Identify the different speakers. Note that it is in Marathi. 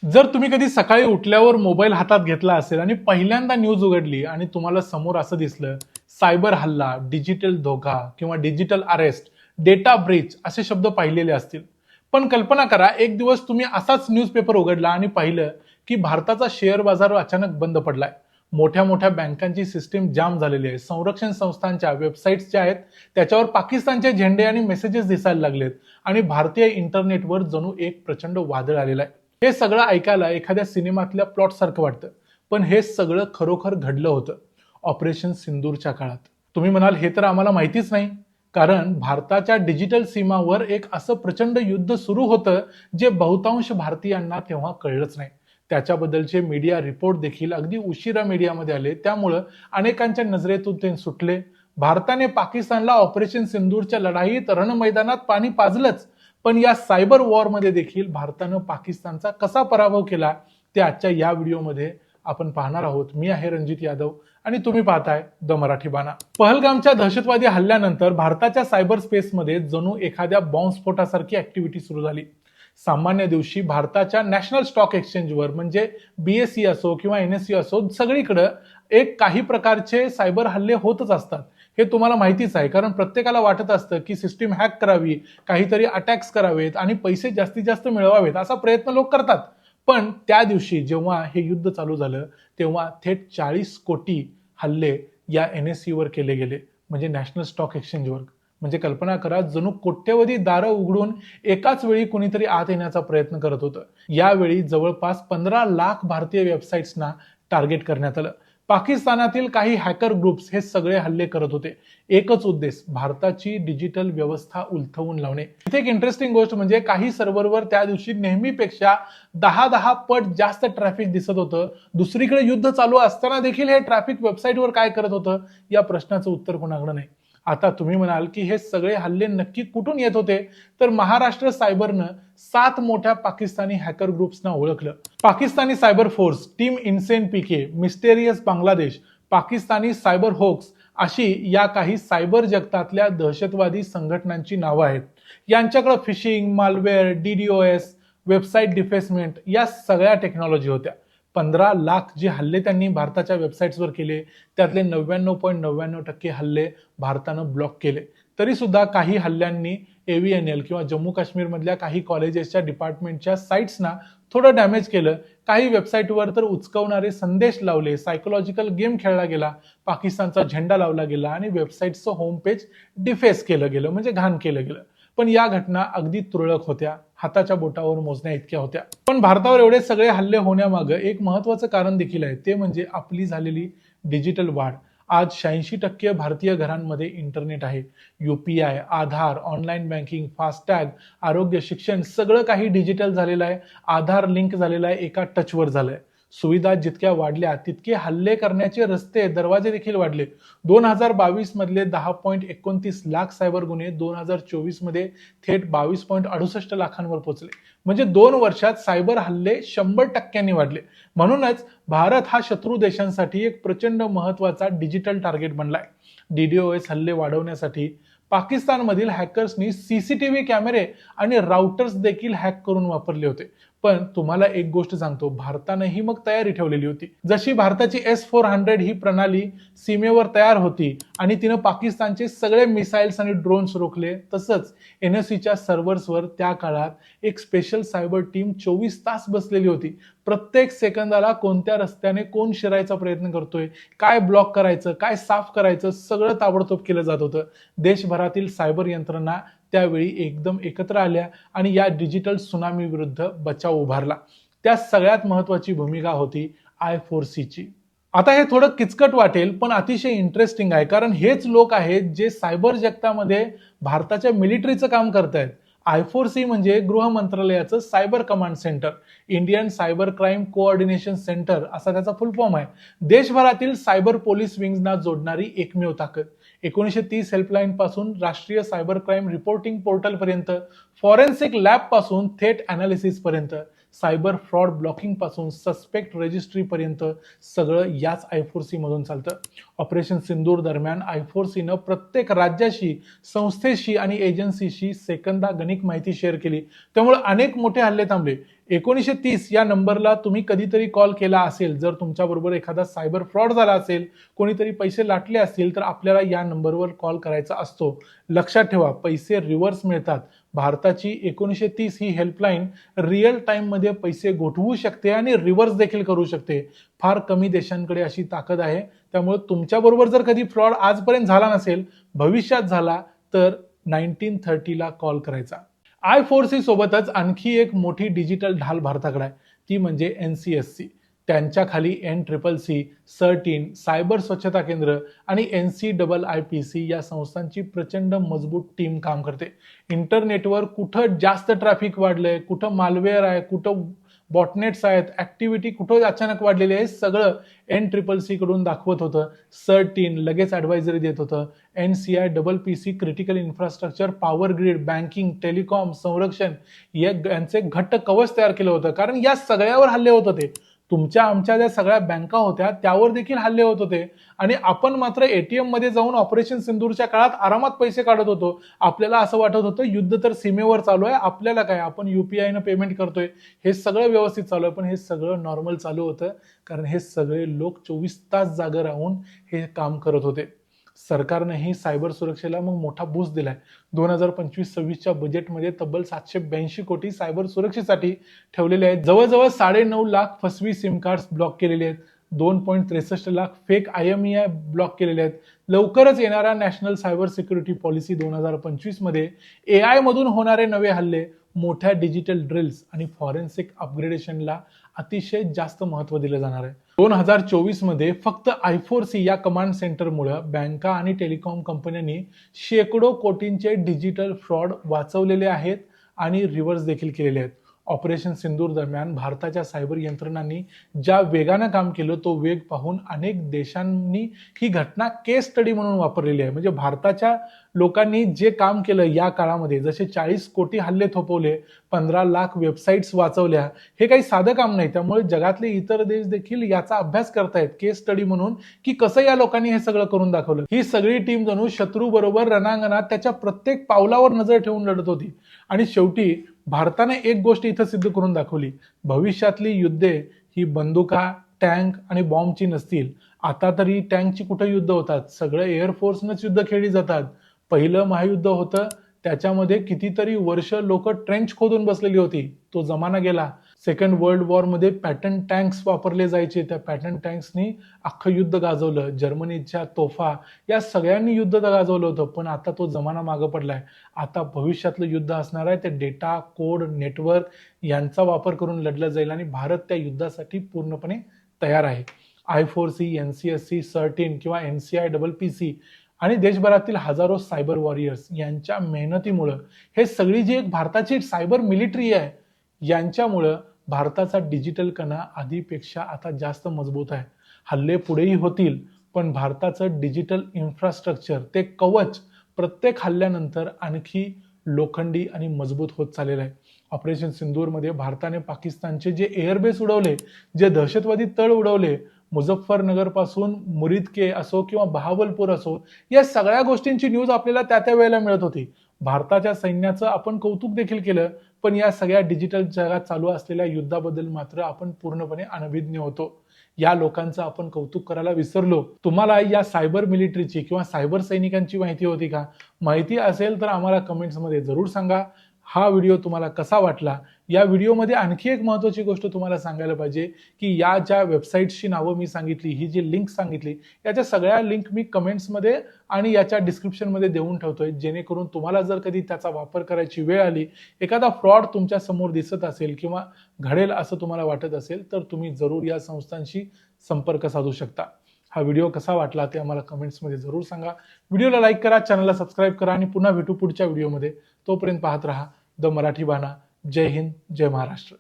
Speaker 1: जर तुम्ही कधी सकाळी उठल्यावर मोबाईल हातात घेतला असेल आणि पहिल्यांदा न्यूज उघडली आणि तुम्हाला समोर असं दिसलं, सायबर हल्ला, डिजिटल धोका किंवा डिजिटल अरेस्ट, डेटा ब्रीच असे शब्द पाहिलेले असतील. पण कल्पना करा, एक दिवस तुम्ही असाच न्यूजपेपर उघडला आणि पाहिलं की भारताचा शेअर बाजार अचानक बंद पडलाय. मोठ्या मोठ्या बँकांची सिस्टीम जाम झालेली आहे. संरक्षण संस्थांच्या वेबसाईट्स ज्या आहेत त्याच्यावर पाकिस्तानचे झेंडे आणि मेसेजेस दिसायला लागलेत आणि भारतीय इंटरनेटवर जणू एक प्रचंड वादळ आलेलं आहे. हे सगळं ऐकायला एखाद्या सिनेमातल्या प्लॉट सारखं वाटतं, पण हे सगळं खरोखर घडलं होतं ऑपरेशन सिंदूरच्या काळात. तुम्ही म्हणाल, हे तर आम्हाला माहितीच नाही. कारण भारताच्या डिजिटल सीमावर एक असं प्रचंड युद्ध सुरू होतं जे बहुतांश भारतीयांना तेव्हा कळलंच नाही. त्याच्याबद्दलचे मीडिया रिपोर्ट देखील अगदी उशिरा मीडियामध्ये आले, त्यामुळं अनेकांच्या नजरेतून ते सुटले. भारताने पाकिस्तानला ऑपरेशन सिंदूरच्या लढाईत रणमैदानात पाणी पाजलंच, पण या सायबर वॉरमध्ये देखील भारतानं पाकिस्तानचा कसा पराभव केला ते आजच्या या व्हिडिओमध्ये आपण पाहणार आहोत. मी आहे रणजित यादव आणि तुम्ही पाहताय द मराठी बाणा. पहलगामच्या दहशतवादी हल्ल्यानंतर भारताच्या सायबर स्पेसमध्ये जणू एखाद्या बॉम्बस्फोटासारखी ऍक्टिव्हिटी सुरू झाली. सामान्य दिवशी भारताच्या नॅशनल स्टॉक एक्सचेंजवर म्हणजे बीएसई असो किंवा एनएसई असो, सगळीकडे एक काही प्रकारचे सायबर हल्ले होतच असतात. हे तुम्हाला माहितीच आहे, कारण प्रत्येकाला वाटत असतं की सिस्टीम हॅक करावी, काहीतरी अटॅक्स करावेत आणि पैसे जास्तीत जास्त मिळवावेत, असा प्रयत्न लोक करतात. पण त्या दिवशी जेव्हा हे युद्ध चालू झालं तेव्हा थेट 40 कोटी हल्ले या एनएससी वर केले गेले, म्हणजे नॅशनल स्टॉक एक्सचेंजवर. म्हणजे कल्पना करा, जणू कोट्यवधी दारं उघडून एकाच वेळी कुणीतरी आत येण्याचा प्रयत्न करत होतं. यावेळी जवळपास 15 लाख भारतीय वेबसाईट्सना टार्गेट करण्यात आलं. पाकिस्तानातील काही हॅकर ग्रुप्स हे सगळे हल्ले करत होते. एकच उद्देश, भारताची डिजिटल व्यवस्था उलथवून लावणे. इथे एक इंटरेस्टिंग गोष्ट म्हणजे काही सर्व्हरवर त्या दिवशी नेहमीपेक्षा 10-10 पट जास्त ट्रॅफिक दिसत होतं. दुसरीकडे युद्ध चालू असताना देखील हे ट्रॅफिक वेबसाईटवर काय करत होतं या प्रश्नाचं उत्तर कोणाकडे नाही. आता तुम्ही म्हणाल की हे सगळे हल्ले नक्की कुठून येत होते, तर महाराष्ट्र सायबरनं 7 मोठ्या पाकिस्तानी हॅकर ग्रुप्सना ओळखलं. Pakistani cyber force, team insane PK, mysterious Bangladesh, Pakistani cyber hoax अशी या काही सायबर जगतातल्या दहशतवादी संघटनांची नावं आहेत. यांच्याकडे fishing, malware, DDoS, website defacement या सगळ्या टेक्नॉलॉजी होत्या. 15 लाख जे हल्ले त्यांनी भारताच्या वेबसाईट्सवर केले त्यातले 99.99% हल्ले भारतानं ब्लॉक केले. तरी सुद्धा काही हल्ल्यांनी एव्हीएनएल किंवा जम्मू काश्मीरमधल्या काही कॉलेजेसच्या डिपार्टमेंटच्या साईट्सना थोडं डॅमेज केलं. काही वेबसाईटवर तर उचकवणारे संदेश लावले, सायकोलॉजिकल गेम खेळला गेला, पाकिस्तानचा झेंडा लावला गेला आणि वेबसाईटचं होम पेज डिफेस केलं गेलं, म्हणजे घाण केलं गेलं. पण या घटना अगदी तुरळक होत्या, हाताच्या बोटावर मोजण्या इतक्या होत्या. पण भारतावर एवढे सगळे हल्ले होण्यामागे एक महत्वाचं कारण देखील आहे, ते म्हणजे आपली झालेली डिजिटल वाढ. आज 86% भारतीय घरांमध्ये इंटरनेट आहे. यूपीआय, आधार, ऑनलाईन बँकिंग, फास्टॅग, आरोग्य, शिक्षण सगळं काही डिजिटल झालेलं आहे. आधार लिंक झालेला आहे, एका टचवर झालंय. सुविधा जितक्या वाढल्या तितके हल्ले करण्याचे रस्ते, दरवाजे देखील वाढले. 2022 मधले 10.29 लाख सायबर गुन्हे 2024 मध्ये थेट 22.68 लाखांवर पोहोचले. म्हणजे 2 वर्षात सायबर हल्ले 100% वाढले. म्हणूनच भारत हा शत्रू देशांसाठी एक प्रचंड महत्वाचा डिजिटल टार्गेट बनलाय. डीडीओएस हल्ले वाढवण्यासाठी पाकिस्तानमधील हॅकर्सनी सीसीटीव्ही कॅमेरे आणि राउटर्स देखील हॅक करून वापरले होते. पण तुम्हाला एक गोष्ट सांगतो, भारतानंही मग तयारी ठेवलेली होती. जशी भारताची S-400 ही प्रणाली सीमेवर तयार होती आणि तिनं पाकिस्तानचे सगळे मिसाईल्स आणि ड्रोन्स रोखले, तसंच एनएससीच्या सर्व्हर्सवर त्या काळात एक स्पेशल सायबर टीम 24 तास बसलेली होती. प्रत्येक सेकंदाला कोणत्या रस्त्याने कोण शिरायचा प्रयत्न करतोय, काय ब्लॉक करायचं, काय साफ करायचं, सगळं ताबडतोब केलं जात होतं. देशभरातील सायबर यंत्रणा त्यावेळी एकदम एकत्र आल्या आणि या डिजिटल सुनामी विरुद्ध बचाव उभारला. त्या सगळ्यात महत्वाची भूमिका होती I4Cची. आता हे थोडं किचकट वाटेल, पण अतिशय इंटरेस्टिंग आहे, कारण हेच लोक आहेत जे सायबर जगतामध्ये भारताच्या मिलिटरीचं काम करतायत. I4C म्हणजे गृह मंत्रालयाचं cyber command centre, Indian cyber crime coordination centre असा त्याचा फुल फॉर्म आहे. देशभरातील सायबर पोलीस विंग्सना जोडणारी एकमेव ताकद. 1930 हेल्पलाईन पासून राष्ट्रीय सायबर क्राईम रिपोर्टिंग पोर्टल पर्यंत, फॉरेन्सिक लॅब पासून थेट अनालिसिस पर्यंत सायबर फ्रॉड ब्लॉकिंग पासून सस्पेक्ट रजिस्ट्री पर्यंत सगळं याच I4C मधून चालतं. ऑपरेशन सिंदूर दरम्यान I4Cनं प्रत्येक राज्याशी, संस्थेशी आणि एजन्सीशी सेकंदागणिक माहिती शेअर केली. त्यामुळे अनेक मोठे हल्ले थांबले. 1930 या नंबरला तुम्ही कधीतरी कॉल केला असेल, जर तुमच्याबरोबर एखादा सायबर फ्रॉड झाला असेल, कोणीतरी पैसे लाटले असतील, तर आपल्याला या नंबरवर कॉल करायचा असतो. लक्षात ठेवा, पैसे रिव्हर्स मिळतात. भारताची 1930 ही हेल्पलाईन रिअल टाइम मध्ये पैसे गोठवू शकते आणि रिव्हर्स देखील करू शकते. फार कमी देशांकडे अशी ताकद आहे. त्यामुळे तुमच्याबरोबर जर कधी फ्रॉड आजपर्यंत झाला नसेल, भविष्यात झाला तर 1930ला कॉल करायचा. I4C सोबतच आणखी एक मोठी डिजिटल ढाल भारताकडे आहे, ती म्हणजे NCSC. त्यांच्या खाली NCCC, CERT-IN, सायबर स्वच्छता केंद्र आणि NCIIPC या संस्थांची प्रचंड मजबूत टीम काम करते. इंटरनेटवर कुठं जास्त ट्रॅफिक वाढलंय, कुठं मालवेअर आहे, कुठं बॉटनेट्स आहेत, ऍक्टिव्हिटी कुठं अचानक वाढलेली आहे, सगळं NCCC कडून दाखवत होतं. CERT-IN लगेच ऍडवायझरी देत होतं. NCIIPC critical infrastructure, power grid, banking, telecom, संरक्षण यांचे घट्ट कवच तयार केलं होतं. कारण या सगळ्यावर हल्ले होत होते. तुमच्या आमच्या ज्या सगळ्या बँका होत्या त्यावर देखील हल्ले होत होते आणि आपण मात्र एटीएम मध्ये जाऊन ऑपरेशन सिंदूरच्या काळात आरामात पैसे काढत होतो. आपल्याला असं वाटत होतं युद्ध तर सीमेवर चालू आहे, आपल्याला काय, आपण UPI न पेमेंट करतोय, हे सगळं व्यवस्थित चालू आहे. पण हे सगळं नॉर्मल चालू होतं, कारण हे सगळे लोक 24 तास जागे राहून हे काम करत होते. सरकारनेही सायबर सुरक्षेला मग मोठा बूस्ट दिलाय. 2025-26च्या बजेटमध्ये तब्बल 782 कोटी सायबर सुरक्षेसाठी ठेवलेले आहेत. जवळजवळ 9.5 लाख फसवी सिम कार्ड ब्लॉक केलेले आहेत. 2.63 लाख फेक IMEI ब्लॉक केलेले आहेत. लवकरच येणाऱ्या नॅशनल सायबर सिक्युरिटी पॉलिसी 2025 मध्ये AI मधून होणारे नवे हल्ले, मोठ्या डिजिटल ड्रिल्स आणि फॉरेन्सिक अपग्रेडेशनला अतिशय जास्त महत्त्व दिलं जाणार आहे. 2024 मध्ये फक्त I4C या कमांड सेंटरमुळे बँका आणि टेलिकॉम कंपन्यांनी शेकडो कोटींचे डिजिटल फ्रॉड वाचवलेले आहेत आणि रिव्हर्स देखील केलेले आहेत. ऑपरेशन सिंदूर दरम्यान भारताच्या सायबर यंत्रणांनी ज्या वेगानं काम केलं, तो वेग पाहून अनेक देशांनी ही घटना केस स्टडी म्हणून वापरलेली आहे. म्हणजे भारताच्या लोकांनी जे काम केलं या काळामध्ये, जसे 40 कोटी हल्ले थोपवले, 15 लाख वेबसाईट्स वाचवल्या, हे काही साधं काम नाही. त्यामुळे जगातले इतर देश देखील याचा अभ्यास करतायत केस स्टडी म्हणून, की कसं या लोकांनी हे सगळं करून दाखवलं. ही सगळी टीम जणू शत्रू बरोबर रणांगणात त्याच्या प्रत्येक पावलावर नजर ठेवून लढत होती. आणि शेवटी भारताने एक गोष्ट इथं सिद्ध करून दाखवली, भविष्यातली युद्धे ही बंदुका, टँक आणि बॉम्बची नसतील. आता तरी टँकची कुठं युद्ध होतात, सगळं एअरफोर्सनंच युद्ध खेळली जातात. पहिलं महायुद्ध होतं, त्याच्यामध्ये कितीतरी वर्ष लोक ट्रेंच खोदून बसलेली होती, तो जमाना गेला. सेकंड वर्ल्ड वॉर मध्ये पॅटर्न टँक्स वापरले जायचे, त्या पॅटर्न टँक्सनी अख्खं युद्ध गाजवलं. जर्मनीच्या तोफा या सगळ्यांनी युद्ध गाजवलं होतं. पण आता तो जमाना मागं पडलाय. आता भविष्यातलं युद्ध असणार आहे ते डेटा, कोड, नेटवर्क यांचा वापर करून लढलं जाईल आणि भारत त्या युद्धासाठी पूर्णपणे तयार आहे. I4C, NCSC, CERT-IN किंवा NCIIPC आणि देशभरातील हजारो सायबर वॉरियर्स यांच्या मेहनतीमुळं, हे सगळी जी एक भारताची सायबर मिलिटरी आहे, यांच्यामुळं भारताचा डिजिटल कणा आधीपेक्षा आता जास्त मजबूत आहे. हल्ले पुढेही होतील, पण भारताचं डिजिटल इन्फ्रास्ट्रक्चर, ते कवच प्रत्येक हल्ल्यानंतर आणखी लोखंडी आणि मजबूत होत चाललेलं आहे. ऑपरेशन सिंदूरमध्ये भारताने पाकिस्तानचे जे एअरबेस उडवले, जे दहशतवादी तळ उडवले, मुझफ्फरनगर पासून मुरिदके असो किंवा बहावलपूर असो, या सगळ्या गोष्टींची न्यूज आपल्याला त्या वेळेला मिळत होती. भारताच्या सैन्याचं आपण कौतुक देखील केलं, पण या सगळ्या डिजिटल जगात चालू असलेल्या युद्धाबद्दल मात्र आपण पूर्णपणे अनभिज्ञ होतो. या लोकांचं आपण कौतुक करायला विसरलो. तुम्हाला या सायबर मिलिटरीची किंवा सायबर सैनिकांची माहिती होती का? माहिती असेल तर आम्हाला कमेंट्समध्ये जरूर सांगा. हा व्हिडिओ तुम्हाला कसा वाटला? या व्हिडिओमध्ये आणखी एक महत्त्वाची गोष्ट तुम्हाला सांगायला पाहिजे, की या ज्या वेबसाईट्सची नावं मी सांगितली, ही जी लिंक सांगितली, याच्या सगळ्या लिंक मी कमेंट्समध्ये आणि याच्या डिस्क्रिप्शनमध्ये देऊन ठेवतोय, जेणेकरून तुम्हाला जर कधी त्याचा वापर करायची वेळ आली, एखादा फ्रॉड तुमच्या समोर दिसत असेल किंवा घडेल असं तुम्हाला वाटत असेल, तर तुम्ही जरूर या संस्थांशी संपर्क साधू शकता. हा व्हिडिओ कसा वाटला ते आम्हाला कमेंट्समध्ये जरूर सांगा. व्हिडिओला लाईक करा, चॅनलला सबस्क्राईब करा आणि पुन्हा भेटू पुढच्या व्हिडिओमध्ये. तोपर्यंत पाहत रहा द मराठी बाणा. जय हिंद, जय महाराष्ट्र.